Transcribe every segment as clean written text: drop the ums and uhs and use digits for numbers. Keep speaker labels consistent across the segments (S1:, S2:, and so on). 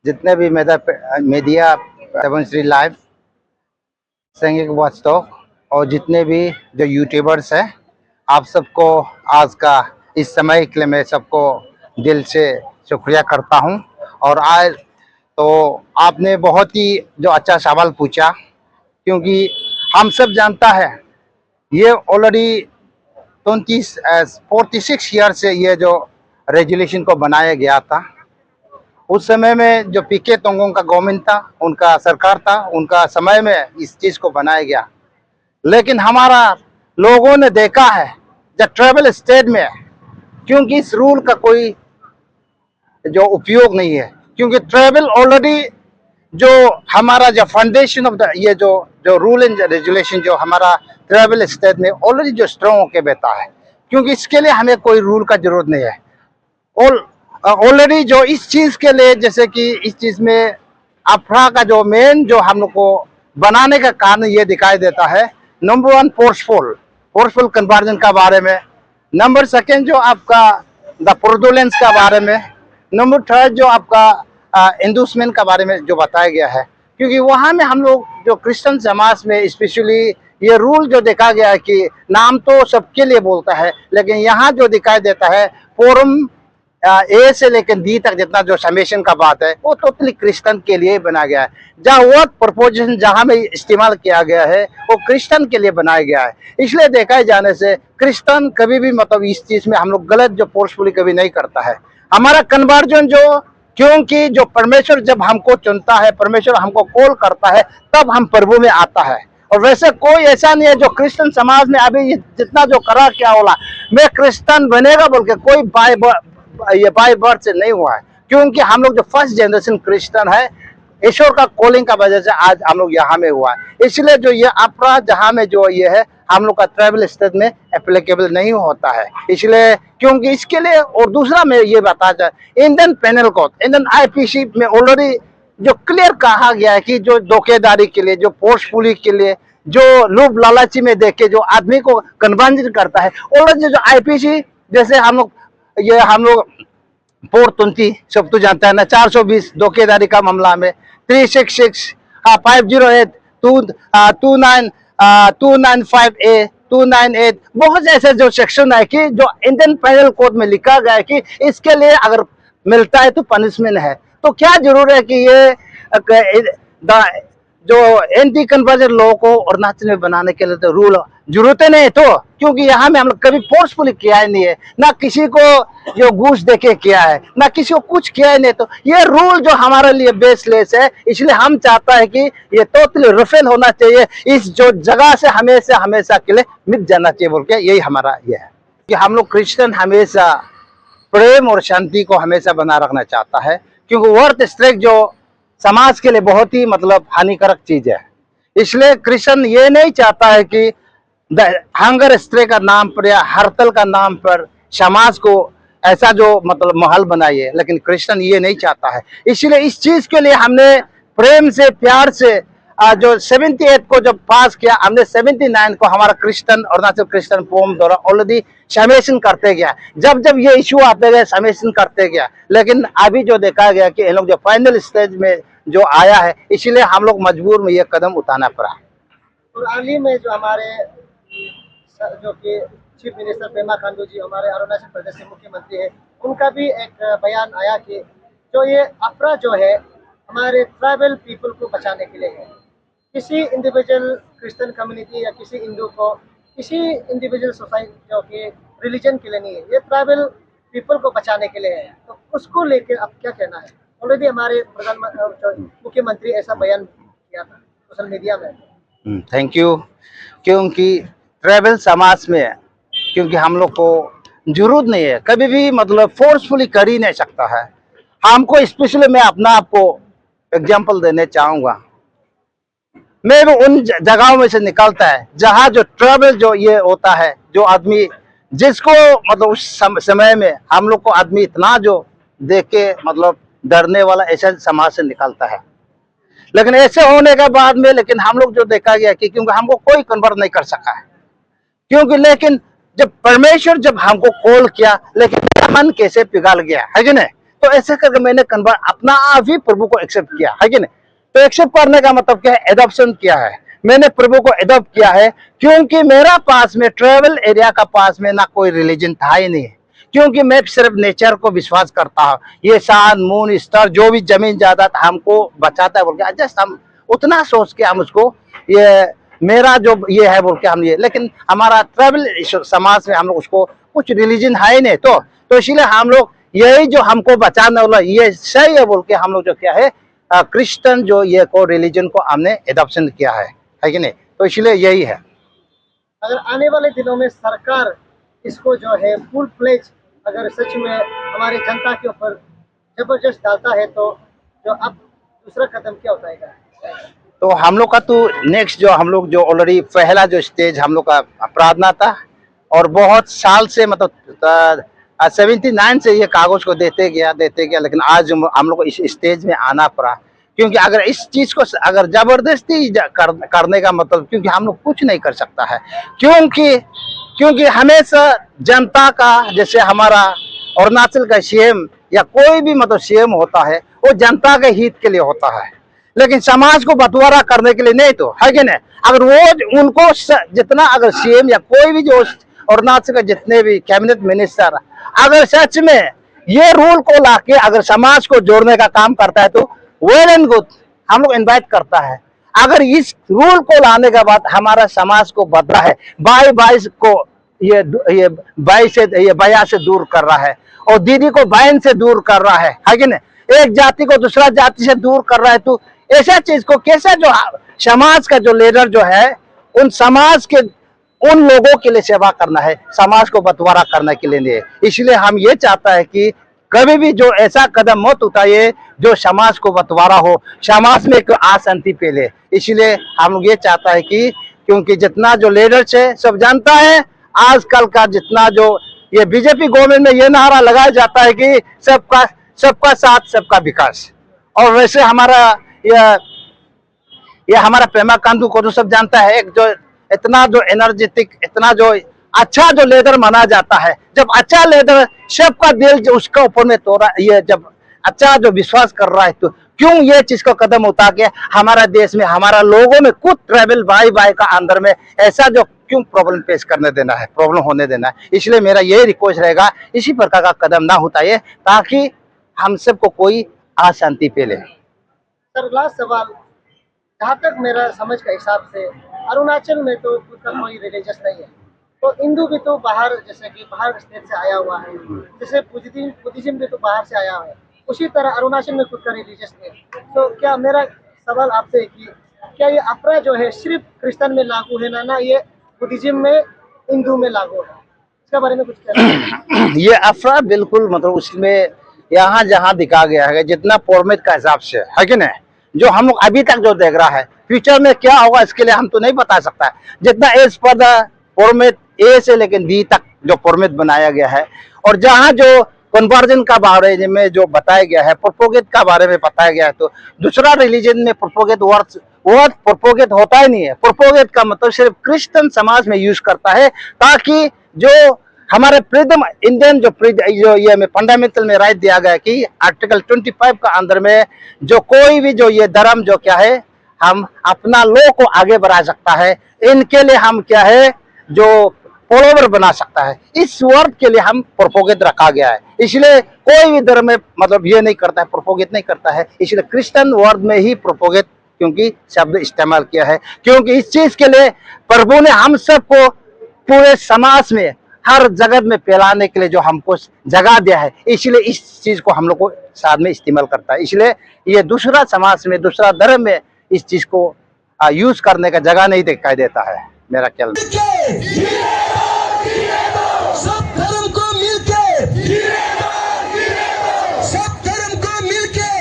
S1: जितने भी मीडिया एवं श्री लाइव संघिक वॉचडॉग और जितने भी जो यूट्यूबर्स हैं, आप सबको आज का इस समय के लिए मैं सबको दिल से शुक्रिया करता हूं। और आज तो आपने बहुत ही जो अच्छा सवाल पूछा, क्योंकि हम सब जानता है ये ऑलरेडी 46 ईयर से ये जो रेजुलेशन को बनाया गया था। उस समय में जो पीके तोंगोंग का गवर्नमेंट था, उनका सरकार था, उनका समय में इस चीज़ को बनाया गया। लेकिन हमारा लोगों ने देखा है जब ट्राइबल स्टेट में, क्योंकि इस रूल का कोई जो उपयोग नहीं है, क्योंकि ट्राइबल ऑलरेडी जो हमारा जो फाउंडेशन ऑफ ये जो रूल एंड रेजुलेशन जो हमारा ट्राइबल स्टेट में ऑलरेडी जो स्ट्रॉन्ग होके बैठा है, क्योंकि इसके लिए हमें कोई रूल का जरूरत नहीं है। ऑलरेडी जो इस चीज के लिए, जैसे कि इस चीज में अफरा का जो मेन जो हम लोग को बनाने का कारण ये दिखाई देता है, नंबर 1 फोर्सफुल कन्वर्जन का बारे में, नंबर 2 जो आपका द फ्रॉडुलेंस का बारे में, नंबर 3 जो आपका इंडूसमेंट का बारे में जो बताया गया है। क्योंकि वहाँ में हम लोग जो क्रिश्चियन समाज में स्पेशली ये रूल जो देखा गया है कि नाम तो सबके लिए बोलता है, लेकिन यहाँ जो दिखाई देता है फोरम ए से लेकर डी तक जितना जो समेशन का बात है वो टोटली क्रिश्चियन के लिए बना गया है। जहाँ वर्ड प्रपोजिशन जहाँ में इस्तेमाल किया गया है वो क्रिश्चियन के लिए बनाया गया है। इसलिए देखा जाने से क्रिश्चियन कभी भी मतलब इस चीज में हम लोग गलत जो फोर्सफुली कभी नहीं करता है। हमारा कन्वर्जन जो, क्योंकि जो परमेश्वर जब हमको चुनता है, परमेश्वर हमको कॉल करता है, तब हम प्रभु में आता है। और वैसे कोई ऐसा नहीं है जो क्रिश्चियन समाज में अभी जितना जो करा क्या बोला मैं क्रिश्चियन बनेगा बोल के कोई बाय बर्थ से नहीं हुआ है। क्योंकि हम लोग जो फर्स्ट जनरेशन क्रिश्चियन है, ईश्वर का कॉलिंग का वजह से आज हम लोग यहाँ में हुआ है। इसलिए जो ये अपराध जहाँ में जो ये है हम लोग का ट्राइबल स्टेट में एप्लीकेबल नहीं होता है। इसलिए क्योंकि इसके लिए, और दूसरा मैं ये बता जाए, Indian penal code, Indian IPC में ऑलरेडी जो क्लियर कहा गया है कि जो धोखेदारी के लिए, जो फोर्सफुली के लिए, जो लोभ लालची में देख के जो आदमी को कन्वर्जन करता है, ऑलरेडी जो आईपीसी जैसे हम लोग 420 सब तो जानता है ना, 420 धोखेदारी का मामला में 366 508 295A 298 बहुत ऐसे जो सेक्शन है कि जो इंडियन पेनल कोड में लिखा गया है कि इसके लिए अगर मिलता है तो पनिशमेंट है। तो क्या जरूर है कि ये जो एंटी कन्वर्जन लॉ को अरुणाचल में बनाने के लिए तो रूल जरूरत नहीं है। तो क्योंकि यहाँ में हम लोग कभी फोर्सफुली किया ही नहीं है, ना किसी को जो घूस देके किया है, ना किसी को कुछ किया ही नहीं। तो ये रूल जो हमारे लिए बेसलेस है, इसलिए हम चाहता है कि ये टोटली रिफिल होना चाहिए, इस जो जगह से हमेशा के लिए मिट जाना चाहिए बोल के यही हमारा ये है कि हम लोग क्रिश्चियन हमेशा प्रेम और शांति को हमेशा बना रखना चाहता है। क्योंकि वर्थ स्ट्राइक जो समाज के लिए बहुत ही मतलब हानिकारक चीज है। इसलिए क्रिश्चियन ये नहीं चाहता है कि हंगर स्ट्राइक का नाम पर या हड़ताल का नाम पर समाज को ऐसा जो मतलब माहौल बनाइए, लेकिन क्रिश्चियन ये नहीं चाहता है। इसलिए इस चीज के लिए हमने प्रेम से, प्यार से जो 78 को जब पास किया, हमने 79 को हमारा क्रिश्चियन अरुणाचल क्रिश्चियन फोरम द्वारा ऑलरेडी समेशन करते गया। जब ये इशू आते गए समेशन करते गया, लेकिन अभी जो देखा गया कि इन लोग जो फाइनल स्टेज में जो आया है, इसलिए हम लोग मजबूर में ये कदम उठाना पड़ा।
S2: और हाल ही में जो हमारे जो कि चीफ मिनिस्टर पेमा खांडू जी हमारे अरुणाचल प्रदेश के मुख्यमंत्री है, उनका भी एक बयान आया कि जो ये अपराध जो है हमारे ट्राइबल पीपल को बचाने के लिए है। किसी इंडिविजुअल क्रिश्चियन कम्युनिटी या किसी हिंदू को, किसी इंडिविजुअल सोसाइटी जो कि रिलीजन के लिए नहीं है, ये ट्राइबल पीपल को बचाने के लिए है। तो उसको लेकर आप क्या कहना है? ऑलरेडी हमारे मुख्यमंत्री ऐसा बयान किया था सोशल मीडिया में।
S1: Thank you. क्योंकि ट्राइबल समाज में क्योंकि हम लोग को जरूरत नहीं है, कभी भी मतलब फोर्सफुली कर ही नहीं सकता है। हमको स्पेशली मैं अपना आपको एग्जांपल देने चाहूँगा। मैं भी उन जगहों में से निकलता है जहाँ जो ट्राइबल जो ये होता है, जो आदमी जिसको मतलब उस समय में हम लोग को आदमी इतना जो देख के मतलब डरने वाला ऐसा समाज से निकलता है। लेकिन ऐसे होने के बाद में लेकिन हम लोग जो देखा गया कि क्योंकि हमको कोई कन्वर्ट नहीं कर सका है, क्योंकि लेकिन जब परमेश्वर जब हमको कॉल किया, लेकिन मन कैसे पिघल गया है कि नहीं। तो ऐसे करके मैंने कन्वर्ट अपना आप ही प्रभु को एक्सेप्ट किया है कि नहीं। तो एक्सेप्ट करने का मतलब क्या है, एडॉप्शन किया है। मैंने प्रभु को एडॉप्ट किया है क्योंकि मेरा पास में ट्रेवल एरिया का पास में ना कोई रिलीजन था ही नहीं, क्योंकि मैं सिर्फ नेचर को विश्वास करता हूँ। ये सन मून स्टार जो भी जमीन जायदाद हमको बचाता है बोल के जस्ट हम उतना सोच के हम उसको ये मेरा जो ये है बोल के हम ये, लेकिन हमारा ट्राइबल समाज में हम लोग उसको कुछ रिलीजन है ही नहीं, तो इसीलिए हम लोग यही जो हमको बचाने वाला ये सही है बोल के हम लोग जो क्या है क्रिश्चियन जो ये को रिलीजन को हमने एडॉप्शन किया है कि नहीं। तो इसलिए यही है।
S2: अगर आने वाले दिनों में सरकार इसको जो है फुल फ्लेज अगर सच में हमारी जनता के ऊपर जबरदस्त डालता है तो जो अब दूसरा कदम क्या उठाएगा?
S1: तो हम लोग का तो नेक्स्ट जो हम लोग जो ऑलरेडी पहला जो स्टेज हम लोग का प्रार्थना था, और बहुत साल से मतलब 79 से ये कागज को देते गया, लेकिन आज हम लोग को इस स्टेज में आना पड़ा, क्योंकि अगर इस चीज को अगर जबरदस्ती करने का मतलब, क्योंकि हम लोग कुछ नहीं कर सकता है, क्योंकि हमेशा जनता का, जैसे हमारा अरुणाचल का सीएम या कोई भी मतलब सीएम होता है वो जनता के हित के लिए होता है, लेकिन समाज को बंटवारा करने के लिए नहीं, तो है कि नहीं। अगर वो उनको जितना अगर सीएम या कोई भी जो अरुणाचल का जितने भी कैबिनेट मिनिस्टर अगर सच में ये रूल को लाके अगर समाज को जोड़ने का काम करता है तो वेल एंड गुड, हम लोग इनवाइट करता है। अगर इस रूल को लाने के बाद हमारा समाज को बदला है, भाई को ये भाई से ये भैया से दूर कर रहा है, और दीदी को बहन से दूर कर रहा है कि नहीं, एक जाति को दूसरा जाति से दूर कर रहा है, तो ऐसा चीज को कैसे जो समाज का जो लीडर जो है उन समाज के उन लोगों के लिए सेवा करना है, समाज को बंटवारा करने के लिए नहीं। इसलिए हम ये चाहता है कि कभी भी जो ऐसा कदम मत उठाइए जो समाज को बंटवारा हो, समाज में एक अशांति फैले। इसलिए हम लोग ये चाहता है कि क्योंकि जितना जो लीडर्स है सब जानता है, आजकल का जितना जो ये बीजेपी गवर्नमेंट में ये नारा लगाया जाता है कि सबका साथ सबका विकास, और वैसे हमारा ये हमारा पेमा खांडू को तो सब जानता है, एक जो इतना जो एनर्जेटिक, इतना जो अच्छा जो लीडर माना जाता है, जब अच्छा लीडर सबका दिल जो उसका ऊपर में तोड़ा, ये जब अच्छा जो विश्वास कर रहा है, तो क्यों ये चीज को कदम उठा के हमारा देश में हमारा लोगों में कुछ ट्राइबल भाई का अंदर में ऐसा जो क्यों प्रॉब्लम फेस करने देना है, प्रॉब्लम होने देना है। इसलिए मेरा यही रिक्वेस्ट रहेगा, इसी प्रकार का कदम ना उठाइए ताकि हम सबको कोई अशांति फैले।
S2: सर लास्ट सवाल, जहाँ तक मेरा समझ का हिसाब से अरुणाचल में तो खुद का कोई रिलीजियस नहीं है, तो हिंदू भी तो बाहर, जैसे कि बाहर स्टेट से आया हुआ है, जैसे बुद्धिज्म भी तो बाहर से आया हुआ है, उसी तरह अरुणाचल में खुद का रिलीजियस नहीं है। तो क्या मेरा सवाल आपसे है कि क्या ये अपरा जो है सिर्फ क्रिश्चियन में लागू है ना ये बुद्धिज्म में, हिंदू में लागू है, इसके बारे में कुछ कहना?
S1: ये अफरा बिल्कुल मतलब उसमें यहाँ जहाँ दिखा गया है जितना फॉर्मेट का हिसाब से है कि नहीं, जो हम लोग अभी तक जो देख रहा है, फ्यूचर में क्या होगा इसके लिए हम तो नहीं बता सकता है। जितना एज पर द फॉर्मेट ए से लेकिन बी तक जो फॉर्मेट बनाया गया है, और जहाँ जो कन्वर्जन का बारे में जो बताया गया है, प्रोपोगेट का बारे में बताया गया है, तो दूसरा रिलीजन में प्रोपोगेट वर्ड प्रोपोगेट होता ही नहीं है। प्रोपोगेट का मतलब सिर्फ क्रिश्चियन समाज में यूज करता है, ताकि जो हमारे फ्रीडम इंडियन जो ये में फंडामेंटल में राइट दिया गया है कि आर्टिकल 25 का अंदर में जो कोई भी जो ये धर्म जो क्या है हम अपना लॉ को आगे बढ़ा सकता है, इनके लिए हम क्या है जो फॉलोवर बना सकता है, इस वर्ड के लिए हम प्रोपोगेट रखा गया है। इसलिए कोई भी धर्म में मतलब ये नहीं करता है, प्रोपोगेट नहीं करता है, इसलिए क्रिश्चियन वर्ड में ही प्रोपोगेट क्योंकि शब्द इस्तेमाल किया है, क्योंकि इस चीज के लिए प्रभु ने हम सबको पूरे समाज में हर जगत में फैलाने के लिए जो हमको जगह दिया है, इसलिए इस चीज को हम लोग को साथ में इस्तेमाल करता है। इसलिए ये दूसरा समाज में, दूसरा धर्म में इस चीज को यूज करने का जगह नहीं दिखाई देता है, मेरा ख्याल में।
S3: सब धर्म को मिलके, सब धर्म को मिलके,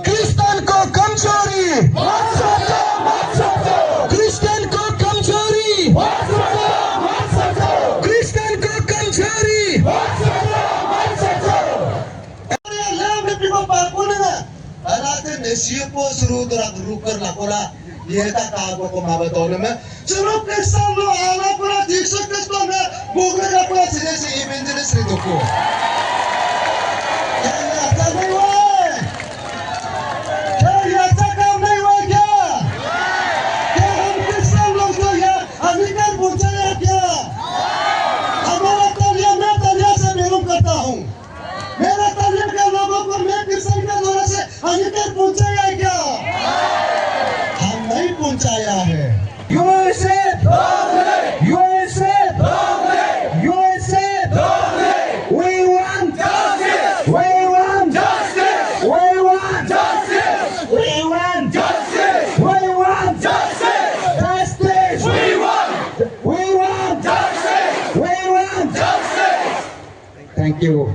S3: क्रिश्चियन को कमजोरी, क्रिश्चियन को कमजोरी, क्रिश्चियन को कमजोरी। Siapa seru terang ruker lakola dia tak tahu kau mahu tahu nama seru Kristen lo anak pula diksa Kristen na bukan apa sih event ini seru tu. Thank you.